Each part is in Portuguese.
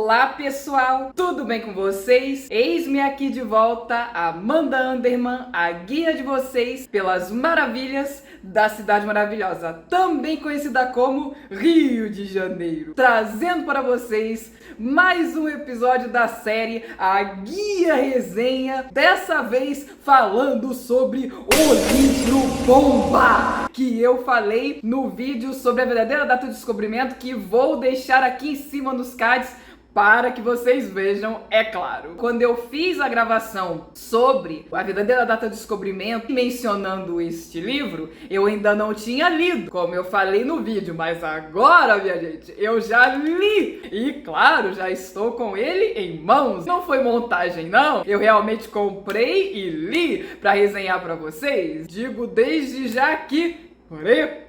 Olá pessoal, tudo bem com vocês? Eis-me aqui de volta, Amanda Anderman, a guia de vocês pelas maravilhas da cidade maravilhosa, também conhecida como Rio de Janeiro, trazendo para vocês mais um episódio da série A Guia Resenha, dessa vez falando sobre o livro bomba, que eu falei no vídeo sobre a verdadeira data do descobrimento, que vou deixar aqui em cima nos cards para que vocês vejam, é claro. Quando eu fiz a gravação sobre a verdadeira data do descobrimento, mencionando este livro, eu ainda não tinha lido, como eu falei no vídeo, mas agora, minha gente, eu já li! E claro, já estou com ele em mãos. Não foi montagem, não. Eu realmente comprei e li para resenhar para vocês. Digo desde já que preparem!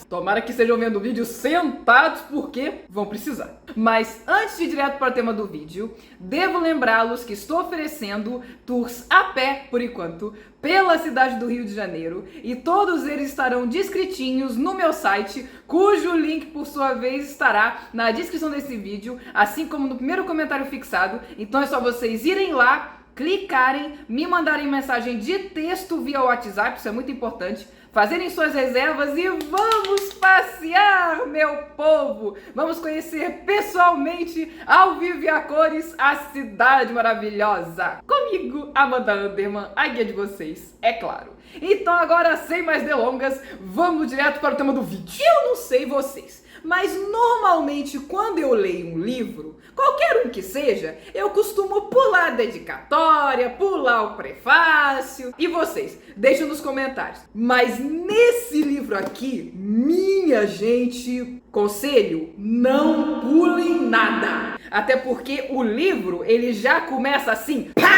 Tomara que estejam vendo o vídeo sentados, porque vão precisar. Mas antes de ir direto para o tema do vídeo, devo lembrá-los que estou oferecendo tours a pé, por enquanto, pela cidade do Rio de Janeiro, e todos eles estarão descritinhos no meu site, cujo link, por sua vez, estará na descrição desse vídeo, assim como no primeiro comentário fixado. Então é só vocês irem lá, clicarem, me mandarem mensagem de texto via WhatsApp, isso é muito importante, fazerem suas reservas e vamos passear, meu povo! Vamos conhecer pessoalmente, ao vivo e a cores, a cidade maravilhosa. Comigo, Amanda Anderman, a guia de vocês, é claro. Então agora, sem mais delongas, vamos direto para o tema do vídeo. Eu não sei vocês, mas normalmente quando eu leio um livro, qualquer um que seja, eu costumo pular a dedicatória, pular o prefácio. E vocês? Deixem nos comentários. Mas nesse livro aqui, minha gente, conselho, não pulem nada. Até porque o livro, ele já começa assim, pau!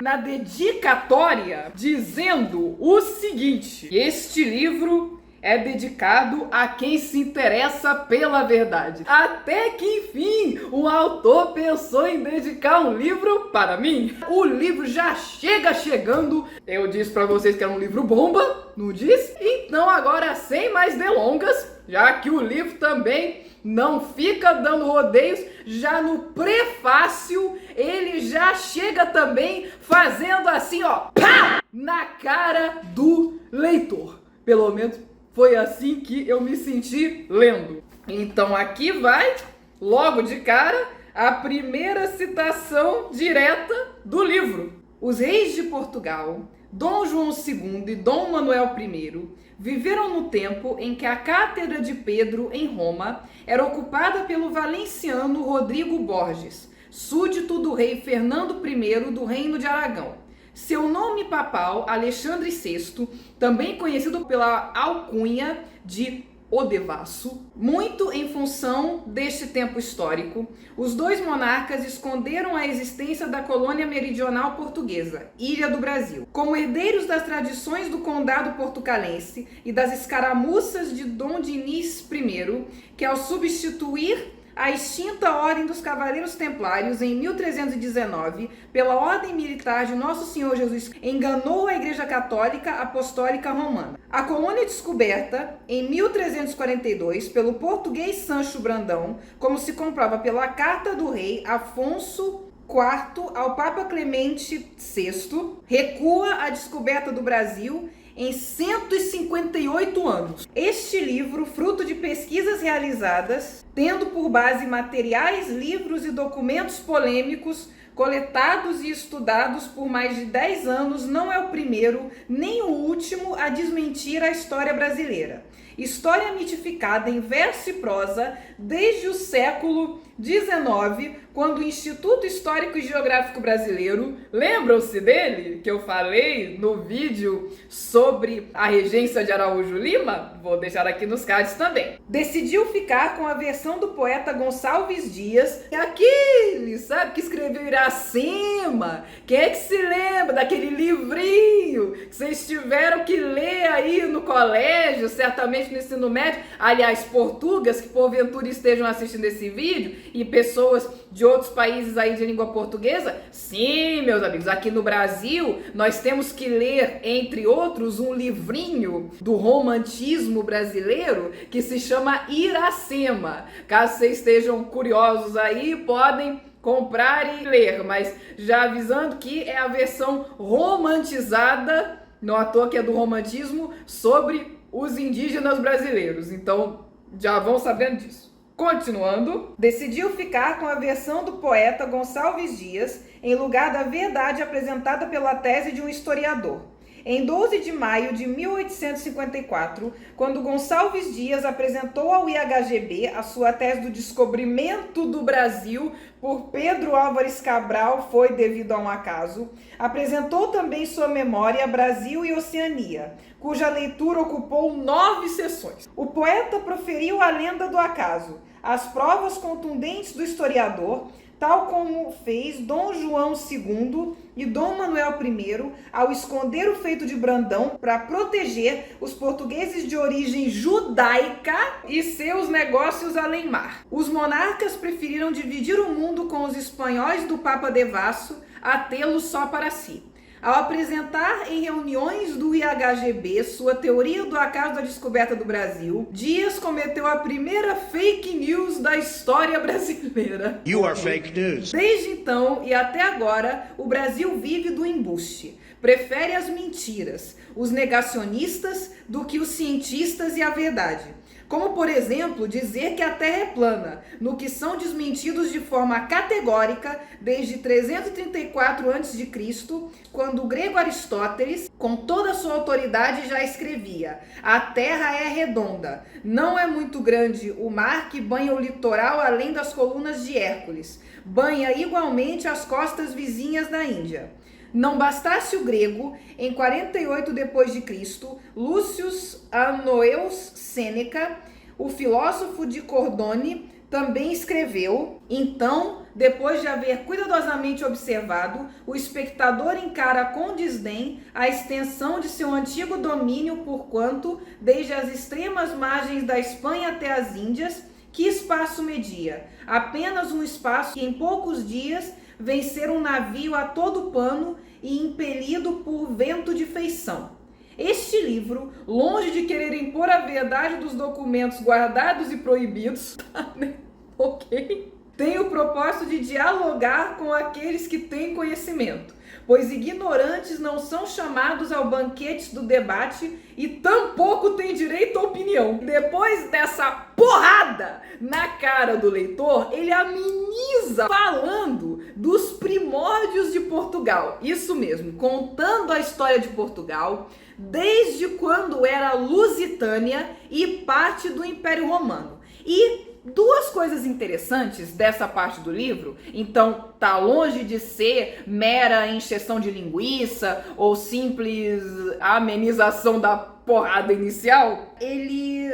Na dedicatória, dizendo o seguinte: este livro é dedicado a quem se interessa pela verdade. Até que enfim, o autor pensou em dedicar um livro para mim. O livro já chega chegando. Eu disse para vocês que era um livro bomba, não disse? Então agora, sem mais delongas, já que o livro também não fica dando rodeios, já no prefácio ele já chega também fazendo assim, ó, pá! Na cara do leitor. Pelo menos foi assim que eu me senti lendo. Então aqui vai, logo de cara, a primeira citação direta do livro. Os reis de Portugal, Dom João II e Dom Manuel I, viveram no tempo em que a cátedra de Pedro, em Roma, era ocupada pelo valenciano Rodrigo Borges, súdito do rei Fernando I do Reino de Aragão. Seu nome papal, Alexandre VI, também conhecido pela alcunha de O Devasso, muito em função deste tempo histórico, os dois monarcas esconderam a existência da colônia meridional portuguesa, Ilha do Brasil. Como herdeiros das tradições do condado portucalense e das escaramuças de Dom Dinis I, que ao substituir a extinta Ordem dos Cavaleiros Templários em 1319, pela Ordem Militar de Nosso Senhor Jesus, enganou a Igreja Católica Apostólica Romana. A colônia descoberta em 1342 pelo português Sancho Brandão, como se comprova pela carta do rei Afonso IV ao Papa Clemente VI, recua a descoberta do Brasil em 158 anos. Este livro, fruto de pesquisas realizadas, tendo por base materiais, livros e documentos polêmicos, coletados e estudados por mais de 10 anos, não é o primeiro nem o último a desmentir a história brasileira. História mitificada em verso e prosa desde o século XIX, quando o Instituto Histórico e Geográfico Brasileiro, lembram-se dele, que eu falei no vídeo sobre a regência de Araújo Lima? Vou deixar aqui nos cards também. Decidiu ficar com a versão do poeta Gonçalves Dias, aquele vocês sabem que escreveu Iracema? Quem é que se lembra daquele livrinho que vocês tiveram que ler aí no colégio, certamente no ensino médio? Aliás, portuguesas que porventura estejam assistindo esse vídeo e pessoas de outros países aí de língua portuguesa? Sim, meus amigos, aqui no Brasil nós temos que ler, entre outros, um livrinho do romantismo brasileiro que se chama Iracema. Caso vocês estejam curiosos aí, podem comprar e ler, mas já avisando que é a versão romantizada, não à toa que é do romantismo, sobre os indígenas brasileiros. Então já vão sabendo disso. Continuando, decidiu ficar com a versão do poeta Gonçalves Dias em lugar da verdade apresentada pela tese de um historiador. Em 12 de maio de 1854, quando Gonçalves Dias apresentou ao IHGB a sua tese do descobrimento do Brasil por Pedro Álvares Cabral foi devido a um acaso, apresentou também sua memória Brasil e Oceania, cuja leitura ocupou 9 sessões. O poeta proferiu a lenda do acaso, as provas contundentes do historiador, tal como fez Dom João II e Dom Manuel I ao esconder o feito de Brandão para proteger os portugueses de origem judaica e seus negócios além mar. Os monarcas preferiram dividir o mundo com os espanhóis do Papa Devasso a tê-lo só para si. Ao apresentar em reuniões do IHGB sua teoria do acaso da descoberta do Brasil, Dias cometeu a primeira fake news da história brasileira. You are fake news. Desde então e até agora, o Brasil vive do embuste. Prefere as mentiras, os negacionistas, do que os cientistas e a verdade. Como, por exemplo, dizer que a Terra é plana, no que são desmentidos de forma categórica desde 334 a.C., quando o grego Aristóteles, com toda a sua autoridade, já escrevia: a Terra é redonda, não é muito grande o mar que banha o litoral além das colunas de Hércules, banha igualmente as costas vizinhas da Índia. Não bastasse o grego, em 48 d.C., Lúcio Anoeus Sêneca, o filósofo de Cordone, também escreveu: então, depois de haver cuidadosamente observado, o espectador encara com desdém a extensão de seu antigo domínio, porquanto, desde as extremas margens da Espanha até as Índias, que espaço media? Apenas um espaço que em poucos dias vencer um navio a todo pano e impelido por vento de feição. Este livro, longe de querer impor a verdade dos documentos guardados e proibidos, ok? Tem o propósito de dialogar com aqueles que têm conhecimento, pois ignorantes não são chamados ao banquete do debate e tampouco têm direito à opinião. Depois dessa porrada na cara do leitor, ele ameniza falando dos primórdios de Portugal. Isso mesmo, contando a história de Portugal, desde quando era Lusitânia e parte do Império Romano. E duas coisas interessantes dessa parte do livro, então tá longe de ser mera encheção de linguiça ou simples amenização da porrada inicial. Ele,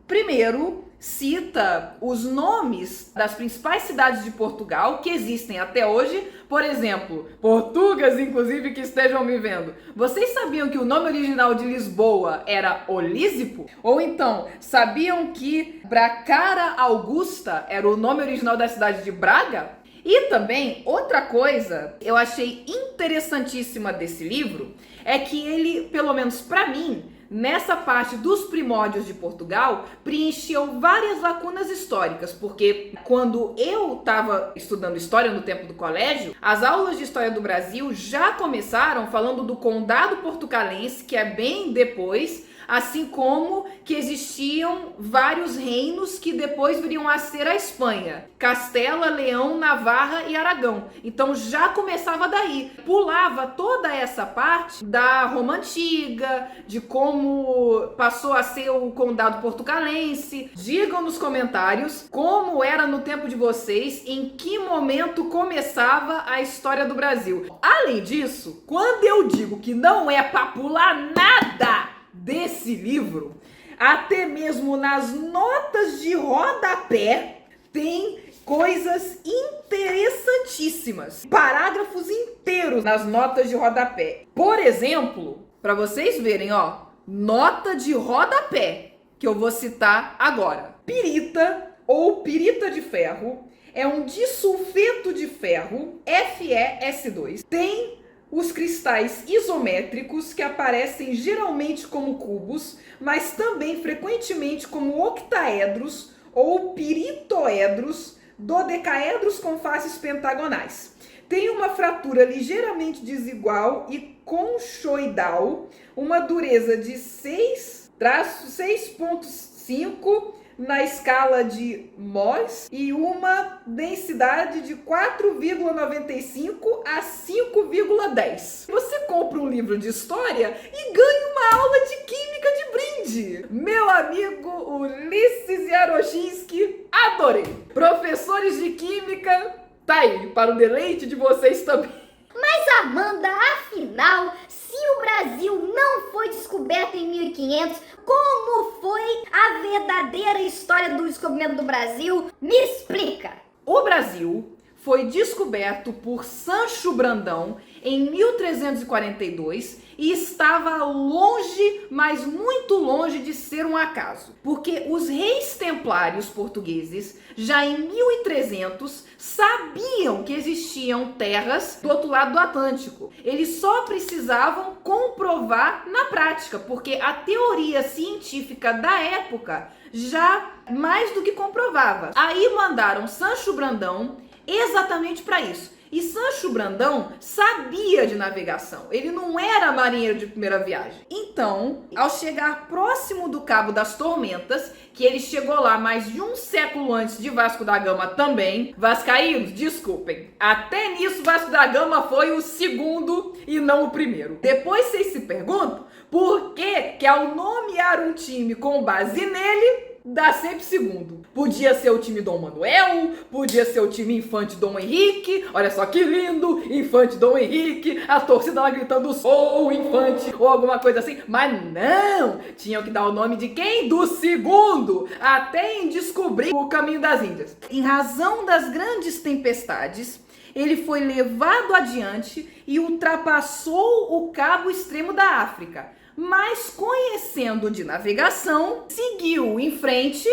primeiro, cita os nomes das principais cidades de Portugal que existem até hoje. Por exemplo, portugueses, inclusive, que estejam me vendo. Vocês sabiam que o nome original de Lisboa era Olísipo? Ou então, sabiam que Bracara Augusta era o nome original da cidade de Braga? E também, outra coisa eu achei interessantíssima desse livro é que ele, pelo menos para mim, nessa parte dos primórdios de Portugal, preencheu várias lacunas históricas, porque quando eu estava estudando história no tempo do colégio, as aulas de história do Brasil já começaram falando do Condado Portucalense, que é bem depois, assim como que existiam vários reinos que depois viriam a ser a Espanha: Castela, Leão, Navarra e Aragão. Então já começava daí, pulava toda essa parte da Roma Antiga, de como passou a ser o Condado Portucalense. Digam nos comentários como era no tempo de vocês, em que momento começava a história do Brasil. Além disso, quando eu digo que não é pra pular nada desse livro, até mesmo nas notas de rodapé tem coisas interessantíssimas importantíssimas. Parágrafos inteiros nas notas de rodapé. Por exemplo, para vocês verem, ó, nota de rodapé, que eu vou citar agora. Pirita ou pirita de ferro é um disulfeto de ferro, FeS2. Tem os cristais isométricos, que aparecem geralmente como cubos, mas também frequentemente como octaedros ou piritoedros, dodecaedros com faces pentagonais. Tem uma fratura ligeiramente desigual e conchoidal, uma dureza de 6,5 na escala de Mohs e uma densidade de 4,95 a 5,10. Você compra um livro de história e ganha uma aula de química de brinde. Meu amigo Ulisses Yaroshinsky, adorei. Professores de química, tá aí, para o deleite de vocês também. Mas Amanda, afinal, se o Brasil não foi descoberto em 1500, como foi a verdadeira história do descobrimento do Brasil? Me explica! O Brasil foi descoberto por Sancho Brandão em 1342 e estava longe, mas muito longe de ser um acaso, porque os reis templários portugueses, já em 1300, sabiam que existiam terras do outro lado do Atlântico. Eles só precisavam comprovar na prática, porque a teoria científica da época já mais do que comprovava. Aí mandaram Sancho Brandão exatamente para isso. E Sancho Brandão sabia de navegação, ele não era marinheiro de primeira viagem. Então, ao chegar próximo do Cabo das Tormentas, que ele chegou lá mais de um século antes de Vasco da Gama também, vascaínos, desculpem, até nisso Vasco da Gama foi o segundo e não o primeiro. Depois vocês se perguntam por que ao nomear um time com base nele, dá sempre segundo. Podia ser o time Dom Manuel, podia ser o time Infante Dom Henrique, olha só que lindo, Infante Dom Henrique, a torcida lá gritando sou Infante, ou alguma coisa assim, mas não, tinham que dar o nome de quem? Do segundo, até em descobrir o caminho das Índias. Em razão das grandes tempestades, ele foi levado adiante e ultrapassou o cabo extremo da África. Mas conhecendo de navegação, seguiu em frente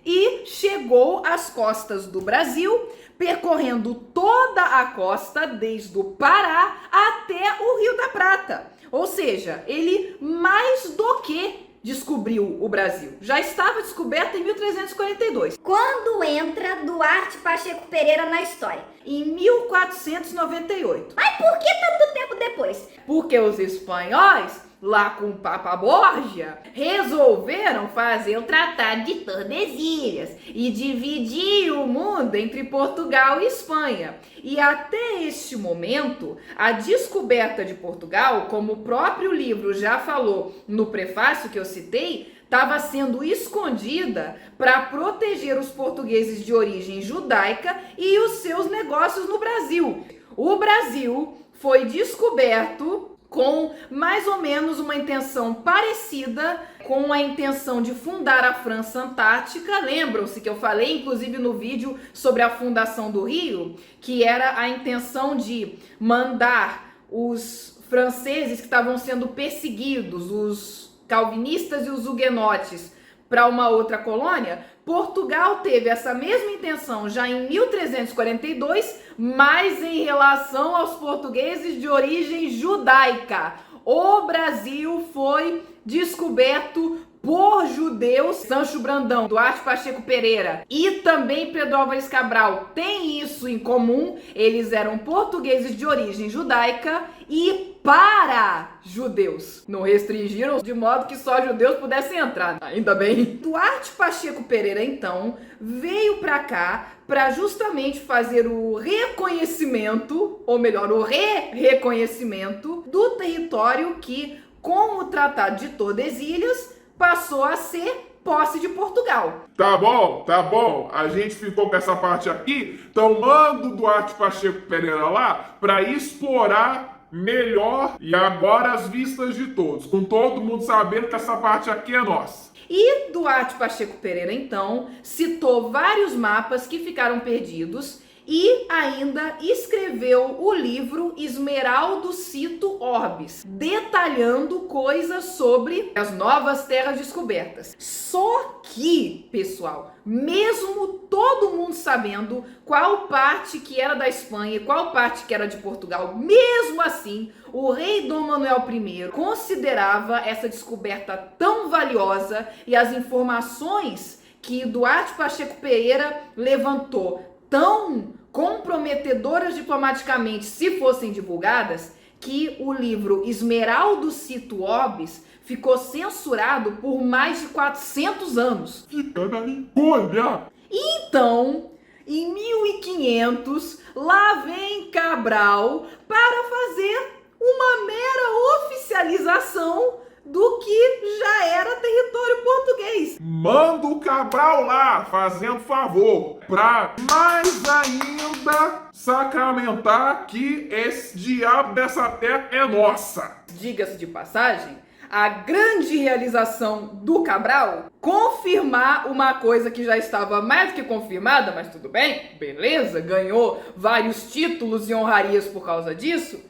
e chegou às costas do Brasil, percorrendo toda a costa, desde o Pará até o Rio da Prata. Ou seja, ele mais do que descobriu o Brasil. Já estava descoberto em 1342. Quando entra Duarte Pacheco Pereira na história? Em 1498. Mas por que tanto tempo depois? Porque os espanhóis, lá com o Papa Borgia, resolveram fazer o Tratado de Tordesilhas e dividir o mundo entre Portugal e Espanha. E até este momento, a descoberta de Portugal, como o próprio livro já falou no prefácio que eu citei, estava sendo escondida para proteger os portugueses de origem judaica e os seus negócios no Brasil. O Brasil foi descoberto com mais ou menos uma intenção parecida com a intenção de fundar a França Antártica. Lembram-se que eu falei, inclusive no vídeo, sobre a fundação do Rio, que era a intenção de mandar os franceses que estavam sendo perseguidos, os calvinistas e os huguenotes, para uma outra colônia. Portugal teve essa mesma intenção já em 1342, mas em relação aos portugueses de origem judaica. O Brasil foi descoberto por judeus. Sancho Brandão, Duarte Pacheco Pereira e também Pedro Álvares Cabral têm isso em comum. Eles eram portugueses de origem judaica e para judeus. Não restringiram de modo que só judeus pudessem entrar. Ainda bem. Duarte Pacheco Pereira, então, veio para cá para justamente fazer o reconhecimento, ou melhor, o reconhecimento do território que, com o Tratado de Tordesilhas, passou a ser posse de Portugal. Tá bom. A gente ficou com essa parte aqui. Então manda o Duarte Pacheco Pereira lá para explorar melhor e agora às vistas de todos, com todo mundo sabendo que essa parte aqui é nossa. E Duarte Pacheco Pereira, então, citou vários mapas que ficaram perdidos e ainda escreveu o livro Esmeraldo Cito Orbis, detalhando coisas sobre as novas terras descobertas. Só que, pessoal, mesmo todo mundo sabendo qual parte que era da Espanha e qual parte que era de Portugal, mesmo assim, o rei Dom Manuel I considerava essa descoberta tão valiosa e as informações que Duarte Pacheco Pereira levantou tão comprometedoras diplomaticamente se fossem divulgadas, que o livro Esmeraldo Cito Orbis ficou censurado por mais de 400 anos. Fica na encolha! Então, em 1500, lá vem Cabral para fazer uma mera oficialização do que já era território português. Manda o Cabral lá, fazendo favor, pra mais ainda sacramentar que esse diabo dessa terra é nossa. Diga-se de passagem, a grande realização do Cabral, confirmar uma coisa que já estava mais do que confirmada, mas tudo bem, beleza, ganhou vários títulos e honrarias por causa disso,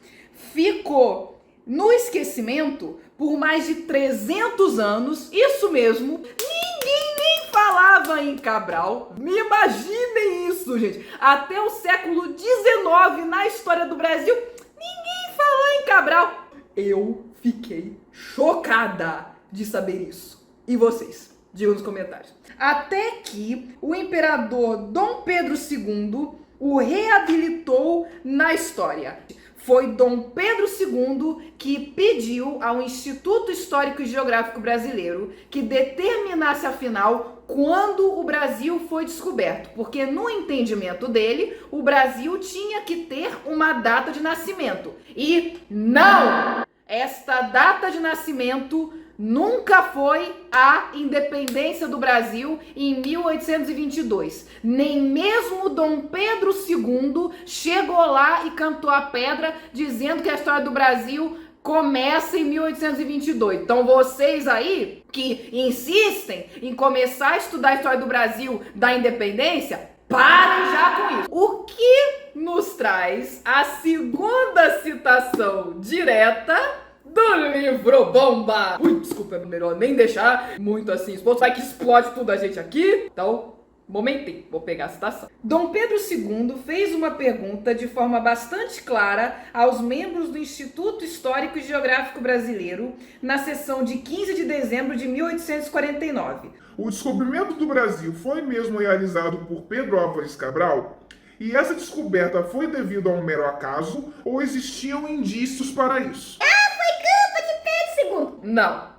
ficou no esquecimento por mais de 300 anos, isso mesmo, ninguém nem falava em Cabral. Me imaginem isso, gente. Até o século XIX, na história do Brasil, ninguém falou em Cabral. Eu fiquei chocada de saber isso. E vocês? Digam nos comentários. Até que o imperador Dom Pedro II o reabilitou na história. Foi Dom Pedro II que pediu ao Instituto Histórico e Geográfico Brasileiro que determinasse, afinal, quando o Brasil foi descoberto. Porque, no entendimento dele, o Brasil tinha que ter uma data de nascimento. E não! Esta data de nascimento nunca foi a independência do Brasil em 1822. Nem mesmo Dom Pedro II chegou lá e cantou a pedra dizendo que a história do Brasil começa em 1822. Então vocês aí que insistem em começar a estudar a história do Brasil da independência, parem já com isso. O que nos traz a segunda citação direta do livro bomba. Ui, desculpa, é melhor nem deixar muito assim exposto, vai que explode tudo a gente aqui. Então, momentinho, vou pegar a citação. Dom Pedro II fez uma pergunta de forma bastante clara aos membros do Instituto Histórico e Geográfico Brasileiro na sessão de 15 de dezembro de 1849. O descobrimento do Brasil foi mesmo realizado por Pedro Álvares Cabral? E essa descoberta foi devido a um mero acaso ou existiam indícios para isso? Não,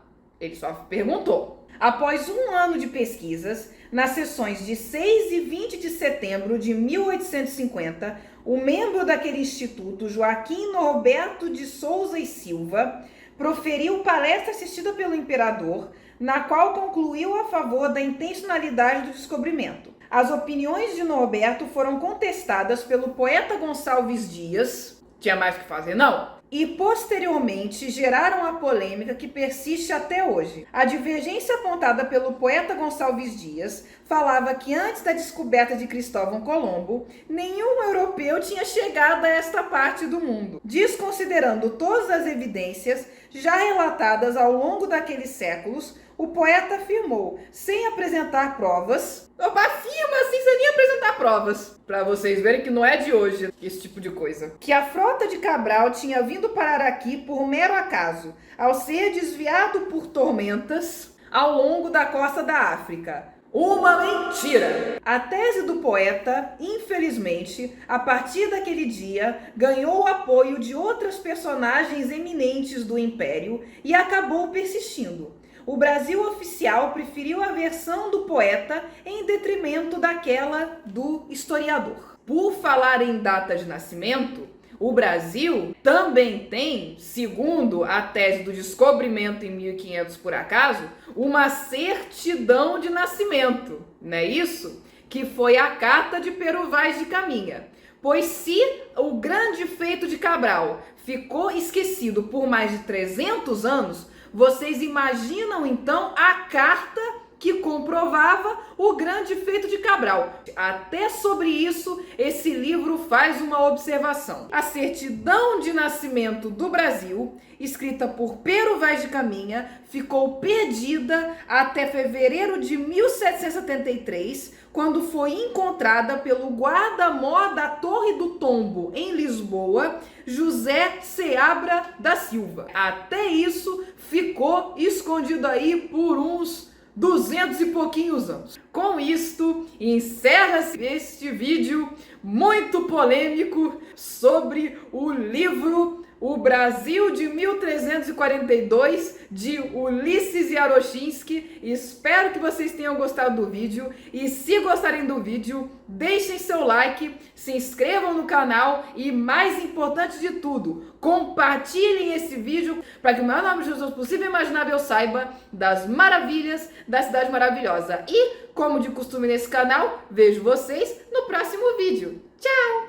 ele só perguntou. Após um ano de pesquisas, nas sessões de 6 e 20 de setembro de 1850, o membro daquele instituto, Joaquim Norberto de Souza e Silva, proferiu palestra assistida pelo imperador, na qual concluiu a favor da intencionalidade do descobrimento. As opiniões de Norberto foram contestadas pelo poeta Gonçalves Dias, tinha mais o que fazer, não? E posteriormente geraram a polêmica que persiste até hoje. A divergência apontada pelo poeta Gonçalves Dias falava que antes da descoberta de Cristóvão Colombo, nenhum europeu tinha chegado a esta parte do mundo, desconsiderando todas as evidências já relatadas ao longo daqueles séculos. O poeta afirmou, sem apresentar provas, afirma assim, sem nem apresentar provas, para vocês verem que não é de hoje esse tipo de coisa, que a frota de Cabral tinha vindo parar aqui por mero acaso, ao ser desviado por tormentas ao longo da costa da África. Uma mentira! A tese do poeta, infelizmente, a partir daquele dia, ganhou o apoio de outras personagens eminentes do Império e acabou persistindo. O Brasil oficial preferiu a versão do poeta em detrimento daquela do historiador. Por falar em data de nascimento, o Brasil também tem, segundo a tese do descobrimento em 1500 por acaso, uma certidão de nascimento, não é isso? Que foi a Carta de Pero Vaz de Caminha. Pois se o grande feito de Cabral ficou esquecido por mais de 300 anos, vocês imaginam então a carta que comprovava o grande feito de Cabral. Até sobre isso, esse livro faz uma observação. A certidão de nascimento do Brasil, escrita por Pero Vaz de Caminha, ficou perdida até fevereiro de 1773, quando foi encontrada pelo guarda-mor da Torre do Tombo, em Lisboa, José Seabra da Silva. Até isso ficou escondido aí por uns 200 e pouquinhos anos. Com isto, encerra-se este vídeo muito polêmico sobre o livro O Brasil de 1342, de Ulisses Yaroshinsky. Espero que vocês tenham gostado do vídeo e, se gostarem do vídeo, deixem seu like, se inscrevam no canal e, mais importante de tudo, compartilhem esse vídeo para que o maior número de pessoas possível e imaginável saiba das maravilhas da Cidade Maravilhosa. E, como de costume nesse canal, vejo vocês no próximo vídeo. Tchau!